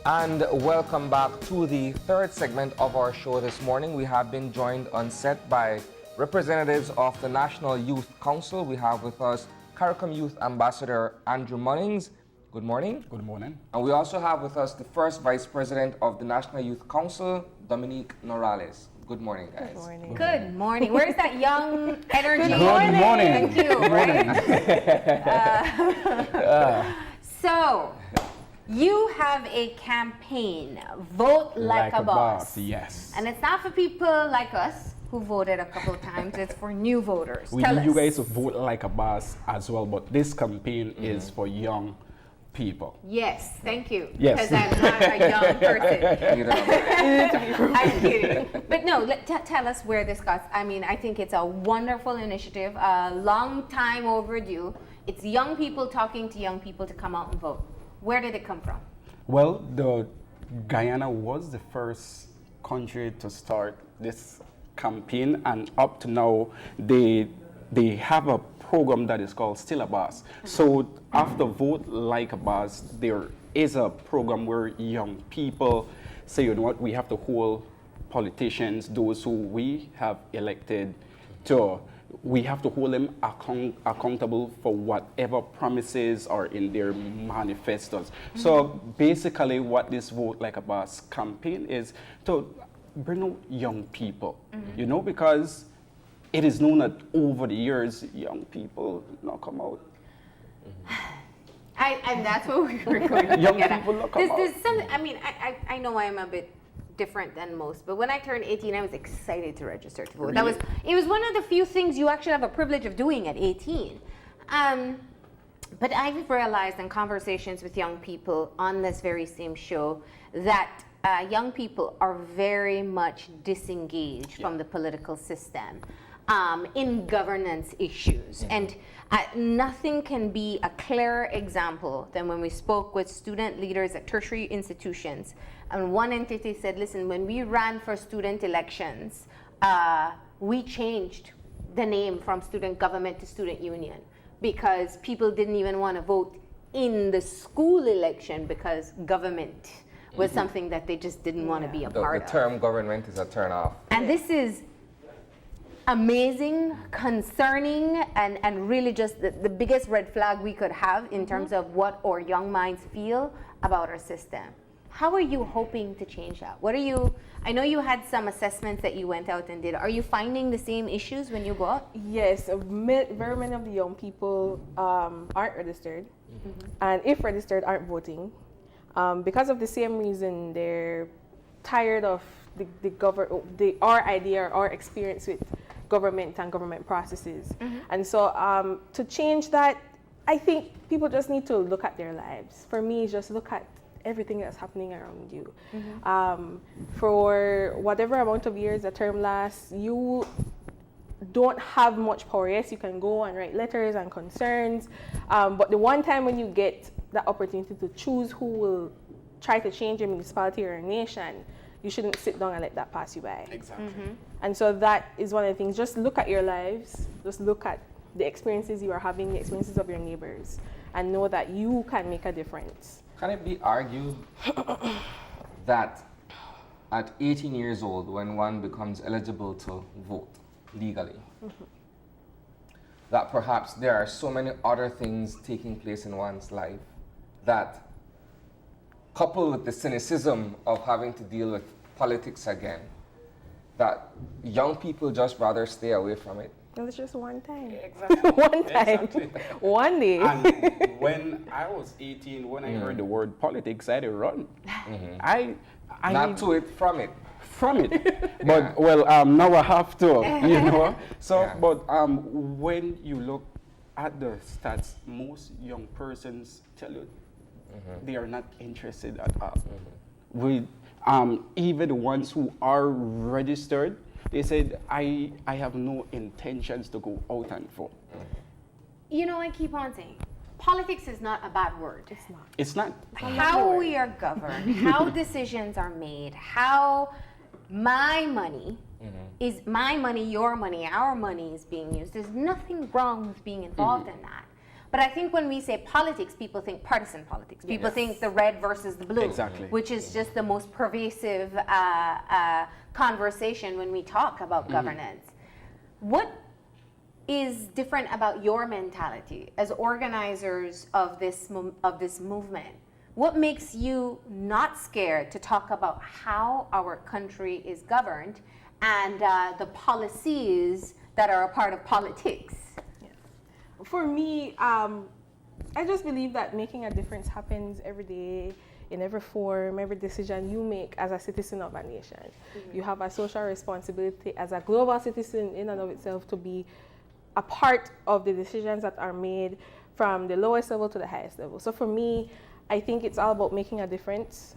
And welcome back to the third segment of our show this morning. We have been joined on set by representatives of the National Youth Council. We have with us Caricom Youth Ambassador Andrew Munnings. Good morning. Good morning. And we also have with us the first Vice President of the National Youth Council, Dominique Noralez. Good morning, guys. Good morning. Good morning. Where's that young energy? Good morning. Thank you. Right? So, you have a campaign, Vote Like a Boss. Yes. And it's not for people like us who voted a couple of times. It's for new voters. We Tell need you us. guys to vote like a boss as well, but this campaign is for young people. Yes, thank you. Yes. Because I'm not a young person. I'm kidding. But no, tell us where this got. I mean, I think it's a wonderful initiative, a long time overdue. It's young people talking to young people to come out and vote. Where did it come from? Well, Guyana was the first country to start this campaign, and up to now, they have a program that is called Still a Boss. So after Vote Like a Boss, there is a program where young people say, you know what, we have to hold politicians, those who we have elected, we have to hold them accountable for whatever promises are in their manifestos. So basically what this Vote Like a Boss campaign is to bring out young people, you know, because it is known that over the years, young people not come out. And that's what we were going to Young get people at. not come There's out. something, I mean, I know I'm a bit different than most, but when I turned 18, I was excited to register to vote. Really? It was one of the few things you actually have a privilege of doing at 18. But I've realized in conversations with young people on this very same show that young people are very much disengaged from the political system in governance issues. And nothing can be a clearer example than when we spoke with student leaders at tertiary institutions. And one entity said, listen, when we ran for student elections, we changed the name from student government to student union because people didn't even want to vote in the school election because government was something that they just didn't want to be a part The of. term government is a turn off. And this is amazing, concerning, and really just the biggest red flag we could have in terms of what our young minds feel about our system. How are you hoping to change that? I know you had some assessments that you went out and did. Are you finding the same issues when you go out? Yes, very many of the young people aren't registered, and if registered, aren't voting. Because of the same reason, they're tired of our idea, our experience with government and government processes. And so to change that, I think people just need to look at their lives. For me, just look at everything that's happening around you. For whatever amount of years a term lasts, you don't have much power. Yes, you can go and write letters and concerns, but the one time when you get the opportunity to choose who will try to change your municipality or your nation, you shouldn't sit down and let that pass you by. Exactly. And so that is one of the things. Just look at your lives, just look at the experiences you are having, the experiences of your neighbors, and know that you can make a difference. Can it be argued that at 18 years old, when one becomes eligible to vote legally, that perhaps there are so many other things taking place in one's life that, coupled with the cynicism of having to deal with politics again, that young people just rather stay away from it? It was just one time. Exactly. One time. Exactly. One day. And when I was 18, when I heard the word politics, I had to run. I Not to it, from it. from it. But now I have to, you know. So, Yeah. but when you look at the stats, most young persons tell you they are not interested at all. Even the ones who are registered, they said, I have no intentions to go out and vote. You know, I keep on saying, politics is not a bad word. It's not. It's not. How we are governed, how decisions are made, how my money is my money, your money, our money is being used. There's nothing wrong with being involved in that. But I think when we say politics, people think partisan politics. People think the red versus the blue, which is just the most pervasive conversation when we talk about governance. What is different about your mentality as organizers of this movement? What makes you not scared to talk about how our country is governed and the policies that are a part of politics? For me, I just believe that making a difference happens every day, in every form, every decision you make as a citizen of a nation. You have a social responsibility as a global citizen in and of itself to be a part of the decisions that are made from the lowest level to the highest level. So for me, I think it's all about making a difference.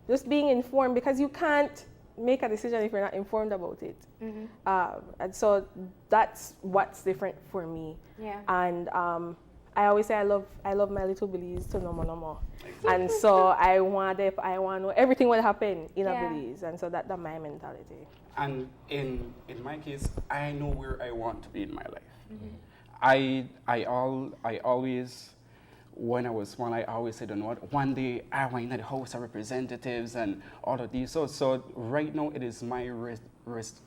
Just being informed, because you can't make a decision if you're not informed about it. And so that's what's different for me. And I always say I love my little Belize to no more. And so I want to know everything will happen in a Belize, and so that's my mentality. And in my case, I know where I want to be in my life. I always, when I was small, I always said, you know what, one day I want in the House of Representatives and all of these. So right now it is my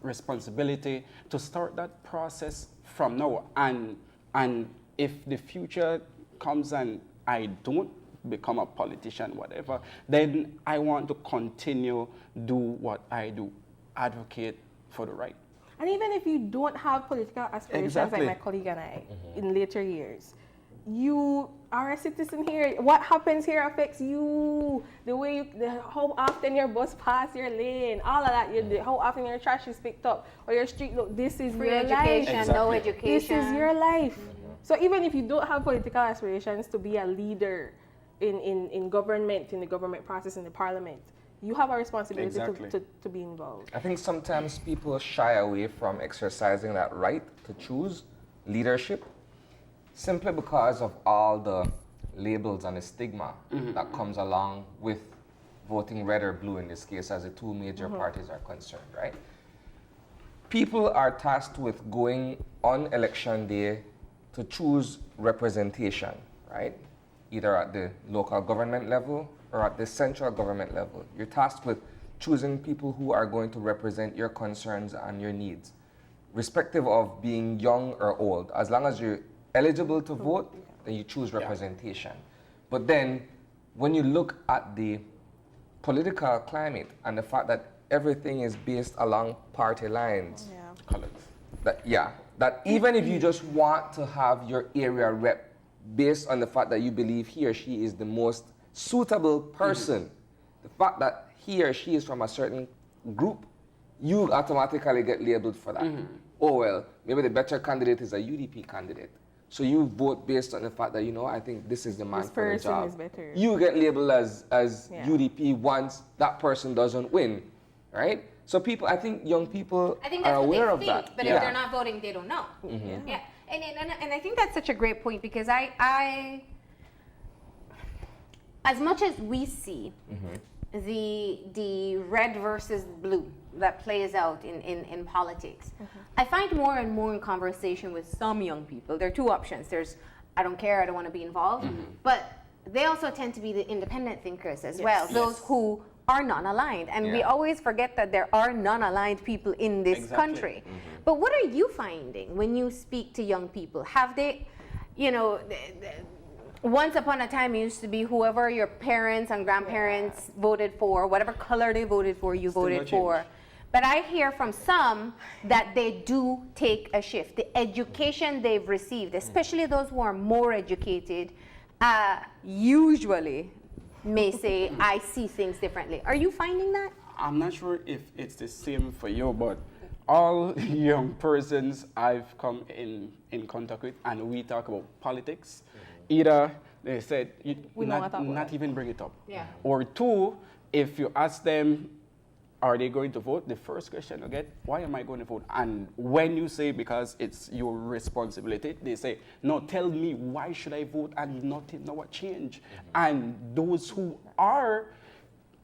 responsibility to start that process from now. And if the future comes and I don't become a politician, whatever, then I want to continue do what I do, advocate for the right. And even if you don't have political aspirations like my colleague and I in later years, you are a citizen here. What happens here affects you. The way how often your bus pass your lane, all of that. How often your trash is picked up or your street. Look, this is free your education, life. no education. This is your life. So even if you don't have political aspirations to be a leader in government, in the government process, in the parliament, you have a responsibility to be involved. I think sometimes people shy away from exercising that right to choose leadership simply because of all the labels and the stigma that comes along with voting red or blue in this case, as the two major parties are concerned, right? People are tasked with going on election day to choose representation, right? Either at the local government level or at the central government level. You're tasked with choosing people who are going to represent your concerns and your needs, respective of being young or old. As long as you're eligible to vote, then you choose representation. But then, when you look at the political climate and the fact that everything is based along party lines, that even if you just want to have your area rep based on the fact that you believe he or she is the most suitable person, the fact that he or she is from a certain group, you automatically get labeled for that. Oh well, maybe the better candidate is a UDP candidate. So you vote based on the fact that, you know, I think this is the man for the job. Is better. You get labeled as UDP once that person doesn't win, right? So people, I think young people are aware of that. But if they're not voting, they don't know. Yeah. And I think that's such a great point, because I as much as we see the red versus blue that plays out in politics, I find more and more in conversation with some young people, there are two options. There's, I don't care, I don't want to be involved, but they also tend to be the independent thinkers as well, those who are non-aligned. And we always forget that there are non-aligned people in this country. But what are you finding when you speak to young people? Have they, you know, once upon a time it used to be whoever your parents and grandparents voted for, whatever color they voted for, you voted for. But I hear from some that they do take a shift. The education they've received, especially those who are more educated, usually may say, I see things differently. Are you finding that? I'm not sure if it's the same for you, but all young persons I've come in contact with and we talk about politics, either they said, not even bring it up. Or two, if you ask them, are they going to vote? The first question you get, why am I going to vote? And when you say, because it's your responsibility, they say, no, tell me, why should I vote? And nothing, no change. And those who are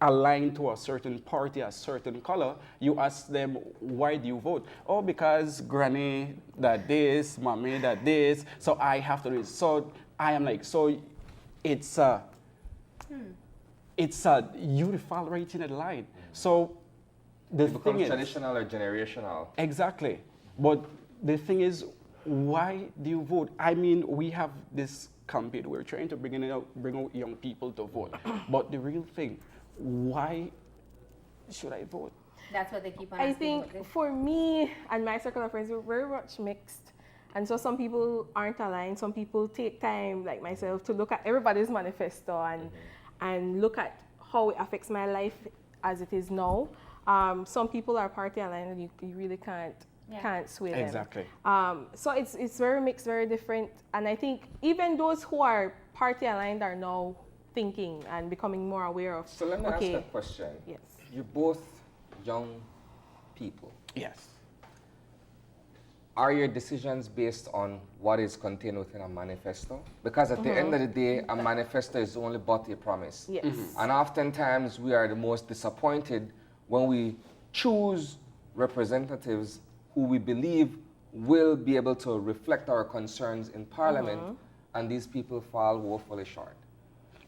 aligned to a certain party, a certain color, you ask them, why do you vote? Oh, because granny that this, mommy that this, so I have to do this. So I am like, so it's a unified rating at line. So the It thing becomes is, traditional or generational. exactly. But the thing is, why do you vote? I mean, we have this campaign. We're trying to bring out young people to vote. But the real thing, why should I vote? That's what they keep on I asking. think for me and my circle of friends, we're very much mixed. And so some people aren't aligned. Some people take time, like myself, to look at everybody's manifesto and look at how it affects my life as it is now. Some people are party aligned and you really can't sway them. Exactly. So it's very mixed, very different. And I think even those who are party aligned are now thinking and becoming more aware of. So let me ask a question. Yes. You're both young people. Yes. Are your decisions based on what is contained within a manifesto? Because at the end of the day, a manifesto is only but a promise. Yes. And oftentimes we are the most disappointed when we choose representatives who we believe will be able to reflect our concerns in Parliament, and these people fall woefully short.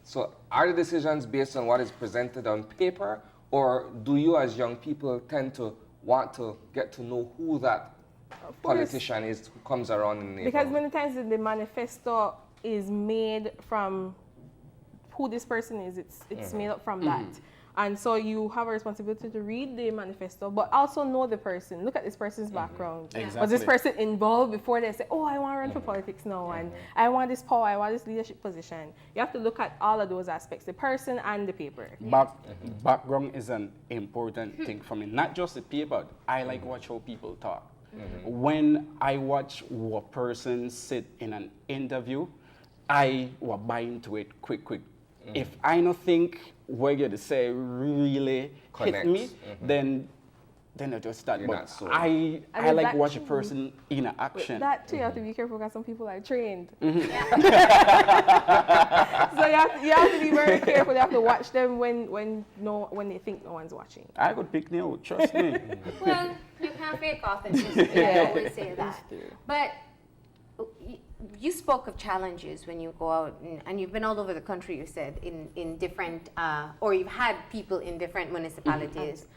So are the decisions based on what is presented on paper, or do you as young people tend to want to get to know who that politician is who comes around in the Because neighborhood? many times the manifesto is made from who this person is. It's made up from that. And so you have a responsibility to read the manifesto, but also know the person. Look at this person's background. Exactly. Was this person involved before they say, oh, I want to run for politics now, and I want this power, I want this leadership position? You have to look at all of those aspects, the person and the paper. Background is an important thing for me. Not just the paper. I like watch how people talk. When I watch a person sit in an interview, I will buy into it quick. If I don't think what you're to say really hit me, then I just start. You're But not sold. I with like that watch a too- person in With action. that too, you have to be careful because some people are trained. Mm-hmm. So you have to be very careful. You have to watch them when they think no one's watching. I could pick me out, trust me. Well, you can't fake authenticity. I always say that. But you spoke of challenges when you go out, and you've been all over the country, you said, in different, or you've had people in different municipalities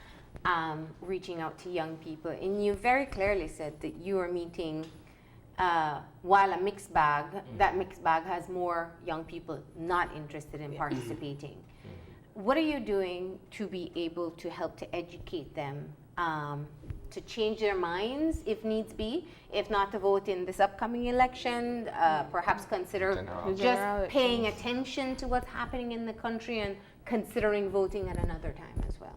reaching out to young people. And you very clearly said that you are meeting, while a mixed bag, that mixed bag has more young people not interested in participating. What are you doing to be able to help to educate them, to change their minds if needs be, if not to vote in this upcoming election, perhaps consider General. The just general paying elections. attention to what's happening in the country and considering voting at another time as well?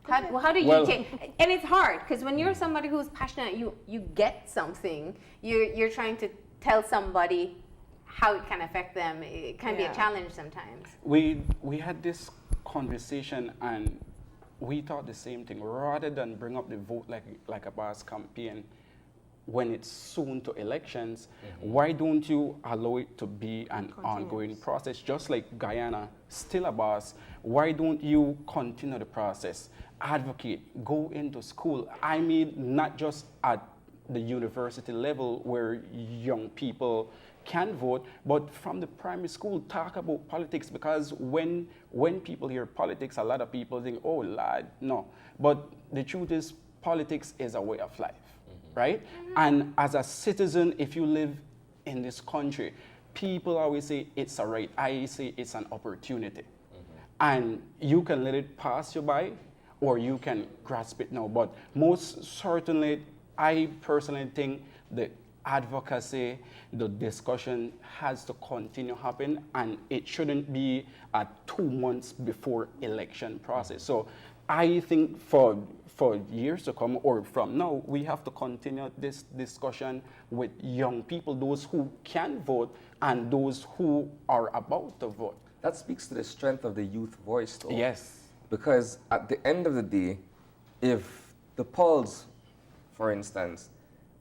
How do you Well- take, and it's hard because when you're somebody who's passionate, you get something, you're trying to tell somebody how it can affect them. It can be a Yeah. challenge sometimes. We had this conversation and we thought the same thing. Rather than bring up the vote like a boss campaign when it's soon to elections, why don't you allow it to be an ongoing process? Just like Guyana, still a boss, why don't you continue the process? Advocate, go into school. I mean, not just at the university level where young people can vote, but from the primary school, talk about politics, because when people hear politics, a lot of people think, oh, lad, no. But the truth is, politics is a way of life, right? And as a citizen, if you live in this country, people always say it's a right. I say it's an opportunity. And you can let it pass you by, or you can grasp it now. But most certainly, I personally think the advocacy, the discussion has to continue happen, and it shouldn't be a 2 months before election process. So I think for years to come, or from now, we have to continue this discussion with young people, those who can vote and those who are about to vote. That speaks to the strength of the youth voice, though. Yes. Because at the end of the day, if the pulse, for instance,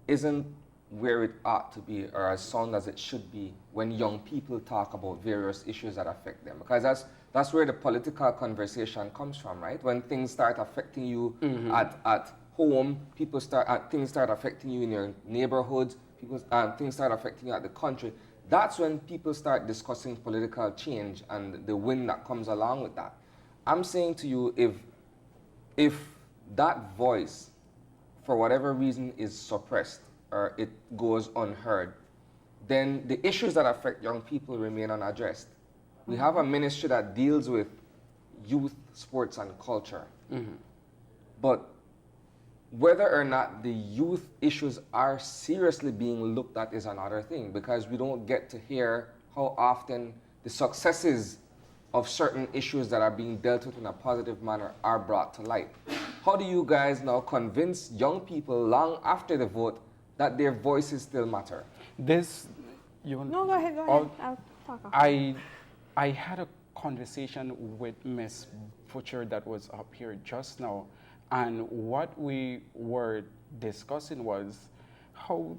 isn't where it ought to be or as sound as it should be when young people talk about various issues that affect them, because that's That's where the political conversation comes from, right? When things start affecting you at home, things start affecting you in your neighborhoods, things start affecting you at the country. That's when people start discussing political change and the win that comes along with that. I'm saying to you, if that voice, for whatever reason, is suppressed or it goes unheard, then the issues that affect young people remain unaddressed. We have a ministry that deals with youth, sports, and culture. But whether or not the youth issues are seriously being looked at is another thing, because we don't get to hear how often the successes of certain issues that are being dealt with in a positive manner are brought to light. How do you guys now convince young people long after the vote that their voices still matter? No, go ahead. I'll talk after. I had a conversation with Miss Butcher that was up here just now, and what we were discussing was how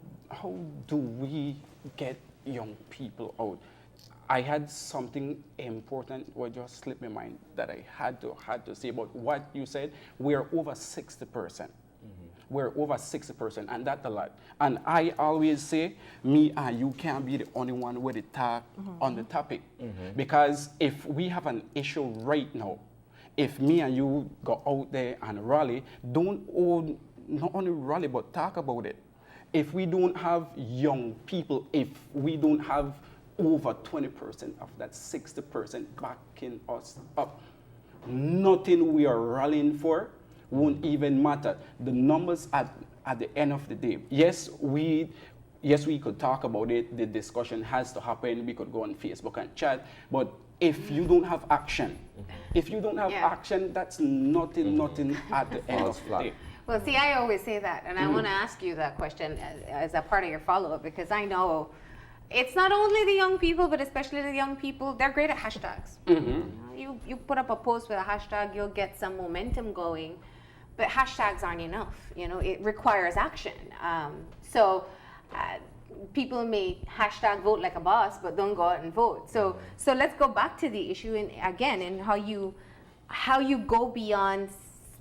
do we get young people out? I had something important what just slipped my mind that I had to say about what you said. We're over 60%. We're over 60%, and that's a lot. And I always say, me and you can't be the only one with the talk on the topic. Because if we have an issue right now, if me and you go out there and rally, not only rally, but talk about it. If we don't have young people, if we don't have over 20% of that 60% backing us up, nothing we are rallying for won't even matter. The numbers at the end of the day. Yes, we could talk about it. The discussion has to happen. We could go on Facebook and chat. But if you don't have action, action, that's nothing at the end of the day. Well, see, I always say that, and I want to ask you that question as a part of your follow-up, because I know it's not only the young people, but especially the young people, they're great at hashtags. You put up a post with a hashtag, you'll get some momentum going. But hashtags aren't enough, it requires action. People may hashtag vote like a boss, but don't go out and vote. So let's go back to the issue and how you go beyond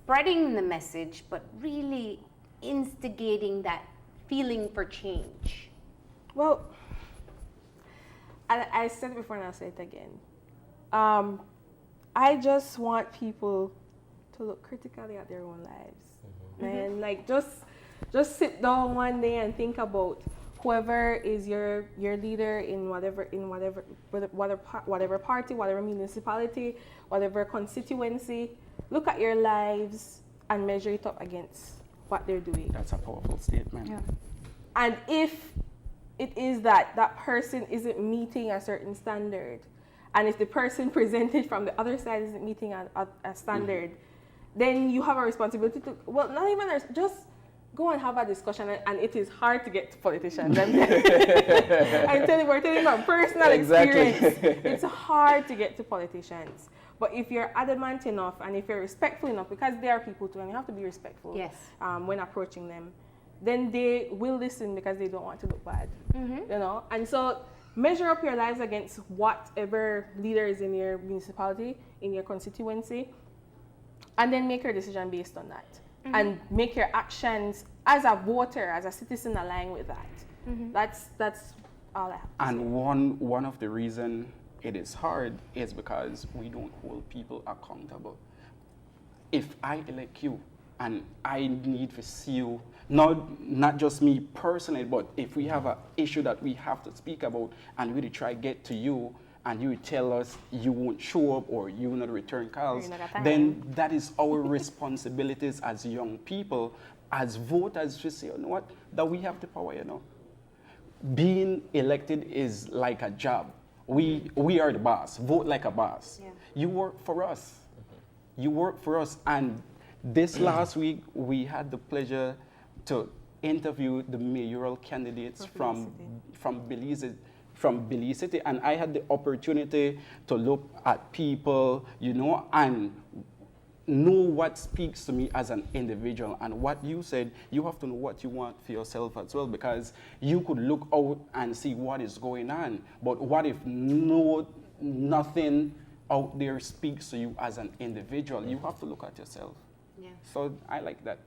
spreading the message, but really instigating that feeling for change. Well, I said it before and I'll say it again. I just want people to look critically at their own lives. And just sit down one day and think about whoever is your leader in whatever party, whatever municipality, whatever constituency. Look at your lives and measure it up against what they're doing. That's a powerful statement. Yeah. And if it is that person isn't meeting a certain standard, and if the person presented from the other side isn't meeting a standard, then you have a responsibility to, not even, just go and have a discussion. And it is hard to get to politicians. We're telling from personal experience. It's hard to get to politicians. But if you're adamant enough and if you're respectful enough, because they are people too, and you have to be respectful when approaching them, then they will listen because they don't want to look bad. And so measure up your lives against whatever leader is in your municipality, in your constituency, and then make your decision based on that. And make your actions as a voter, as a citizen, align with that. That's all I have to say. And one of the reasons it is hard is because we don't hold people accountable. If I elect you and I need to see you, not just me personally, but if we have an issue that we have to speak about and we try to get to you and you tell us you won't show up or you will not return calls, then that is our responsibilities as young people, as voters, to say, you know what, that we have the power, Being elected is like a job. We are the boss. Vote like a boss. Yeah. You work for us. You work for us. And this last week, we had the pleasure to interview the mayoral candidates from Belize City, and I had the opportunity to look at people, and know what speaks to me as an individual. And what you said, you have to know what you want for yourself as well, because you could look out and see what is going on, but what if nothing out there speaks to you as an individual. You have to look at yourself. Yeah. So I like that.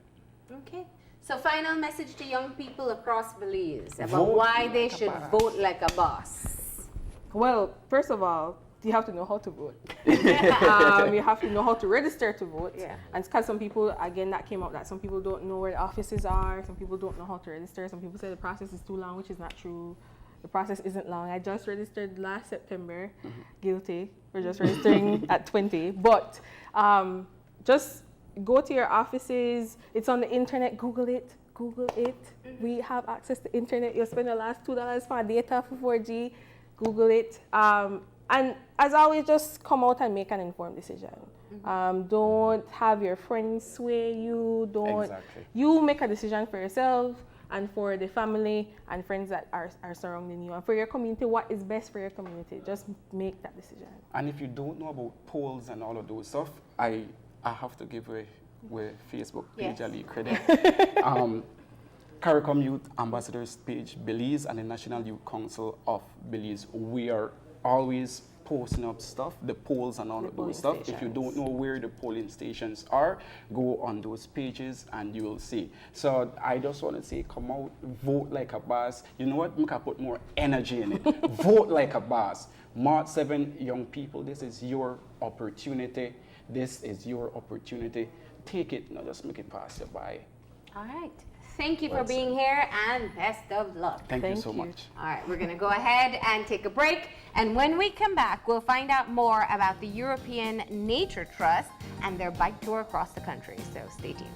Okay. So final message to young people across Belize about Vote why they like a should boss. vote like a boss. Well, first of all, you have to know how to vote. You have to know how to register to vote. Yeah. And because some people, again, that came up that some people don't know where the offices are. Some people don't know how to register. Some people say the process is too long, which is not true. The process isn't long. I just registered last September. Guilty. We're just registering at 20. But just go to your offices. It's on the internet. Google it. Google it. We have access to internet. You'll spend the last $2 for data for 4G. Google it. And as always, just come out and make an informed decision. Don't have your friends sway you. Don't. Exactly. You make a decision for yourself and for the family and friends that are surrounding you. And for your community, what is best for your community. Just make that decision. And if you don't know about polls and all of those stuff, I have to give with Facebook page Yes. a little credit. Caricom Youth Ambassadors page, Belize, and the National Youth Council of Belize. We are always posting up stuff, the polls and all of those stuff. If you don't know where the polling stations are, go on those pages and you will see. So I just want to say, come out, vote like a boss. You know what? We can put more energy in it. Vote like a boss. March 7, young people, this is your opportunity. This is your opportunity. Take it, not just make it pass you by. All right. Thank you for being here and best of luck. Thank you Thank so you. much. All right, we're going to go ahead and take a break. And when we come back, we'll find out more about the European Nature Trust and their bike tour across the country. So stay tuned.